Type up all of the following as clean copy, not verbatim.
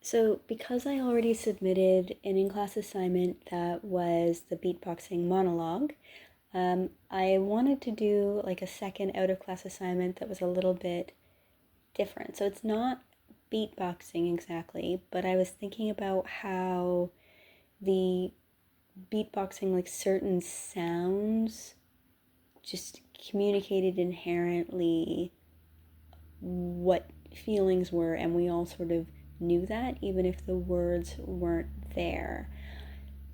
So, because I already submitted an in-class assignment that was the beatboxing monologue, I wanted to do like a second out-of-class assignment that was a little bit different. So it's not beatboxing exactly, but I was thinking about how the beatboxing, like certain sounds, just communicated inherently what feelings were, and we all sort of knew that, even if the words weren't there.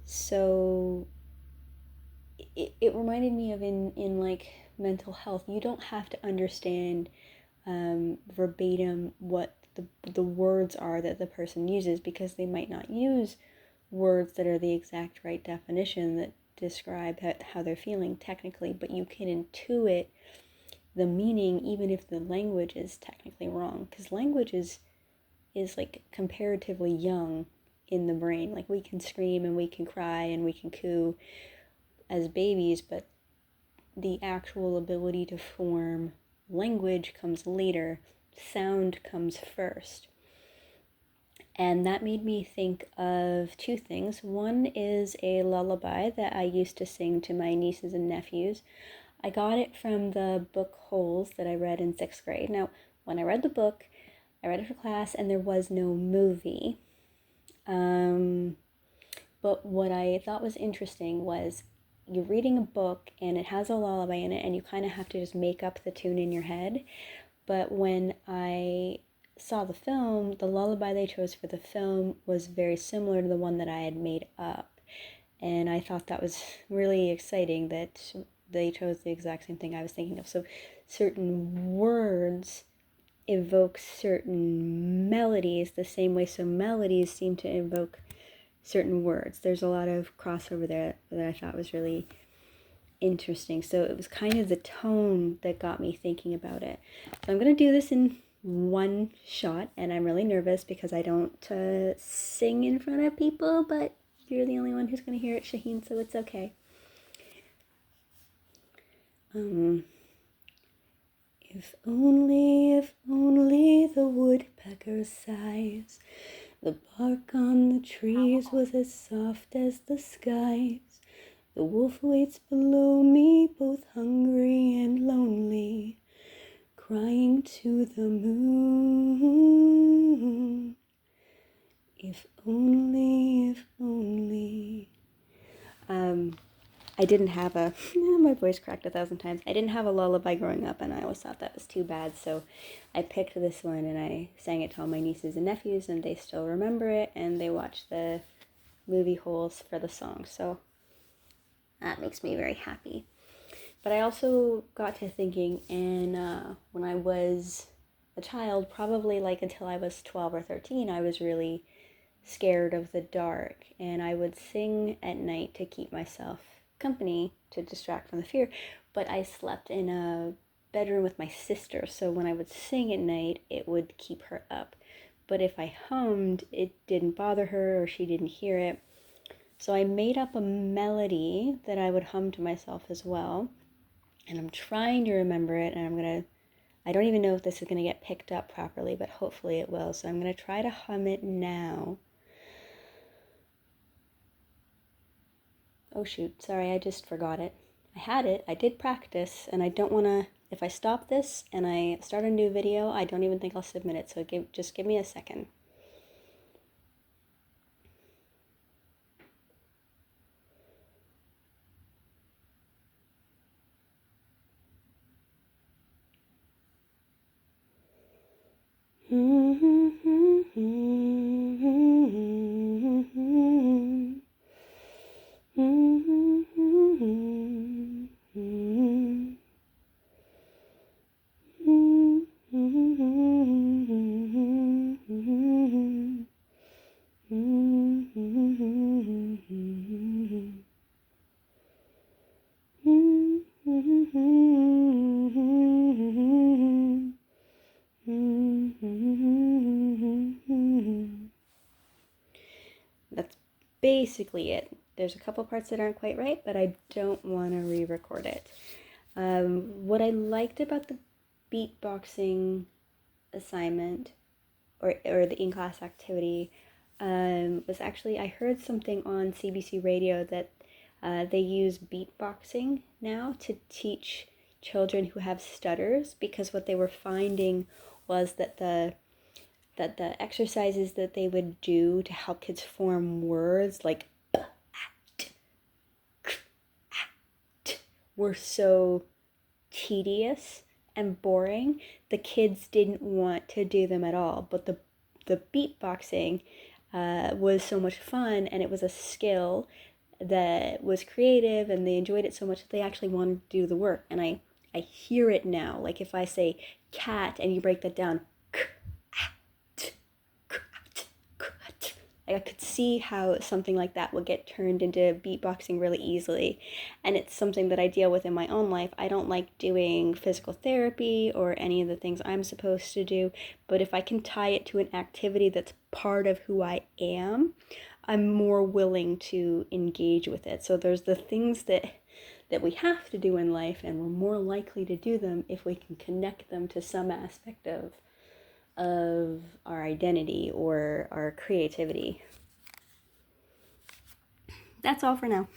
So it reminded me of in like mental health, you don't have to understand verbatim what the words are that the person uses, because they might not use words that are the exact right definition that describe how they're feeling technically, but you can intuit the meaning even if the language is technically wrong, because language is like comparatively young in the brain. Like we can scream and we can cry and we can coo as babies, but the actual ability to form language comes later. Sound comes first. And that made me think of two things. One is a lullaby that I used to sing to my nieces and nephews. I got it from the book Holes that I read in sixth grade. Now, when I read the book, I read it for class and there was no movie. But what I thought was interesting was you're reading a book and it has a lullaby in it, and you kind of have to just make up the tune in your head. But when I saw the film, the lullaby they chose for the film was very similar to the one that I had made up. And I thought that was really exciting that they chose the exact same thing I was thinking of. So certain words evoke certain melodies the same way some melodies seem to evoke certain words. There's a lot of crossover there that I thought was really interesting. So it was kind of the tone that got me thinking about it. So I'm going to do this in one shot, and I'm really nervous because I don't sing in front of people, but you're the only one who's going to hear it, Shaheen, so it's okay. If only the woodpecker sighs, the bark on the trees was as soft as the skies. The wolf waits below me, both hungry and lonely, crying to the moon. If only, if only. I didn't have a, my voice cracked 1,000 times. I didn't have a lullaby growing up, and I always thought that was too bad, so I picked this one and I sang it to all my nieces and nephews, and they still remember it, and they watched the movie Holes for the song, so that makes me very happy. But I also got to thinking, and when I was a child, probably like until I was 12 or 13, I was really scared of the dark, and I would sing at night to keep myself company, to distract from the fear. But I slept in a bedroom with my sister, so when I would sing at night, it would keep her up. But if I hummed, it didn't bother her, or she didn't hear it. So I made up a melody that I would hum to myself as well, and I'm trying to remember it, and I don't even know if this is gonna get picked up properly, but hopefully it will. So I'm gonna try to hum it now. Oh shoot, sorry, I just forgot it. I had it, I did practice, and I don't wanna, if I stop this and I start a new video, I don't even think I'll submit it, so just give me a second. That's basically it. There's a couple parts that aren't quite right, but I don't want to re-record it. What I liked about the beatboxing assignment or the in-class activity was actually, I heard something on CBC Radio that they use beatboxing now to teach children who have stutters, because what they were finding was that the exercises that they would do to help kids form words like were so tedious and boring, the kids didn't want to do them at all. But the beatboxing was so much fun, and it was a skill that was creative, and they enjoyed it so much that they actually wanted to do the work. And I hear it now. Like if I say cat and you break that down, I could see how something like that would get turned into beatboxing really easily. And it's something that I deal with in my own life. I don't like doing physical therapy or any of the things I'm supposed to do, but if I can tie it to an activity that's part of who I am, I'm more willing to engage with it. So there's the things that we have to do in life, and we're more likely to do them if we can connect them to some aspect of our identity or our creativity. That's all for now.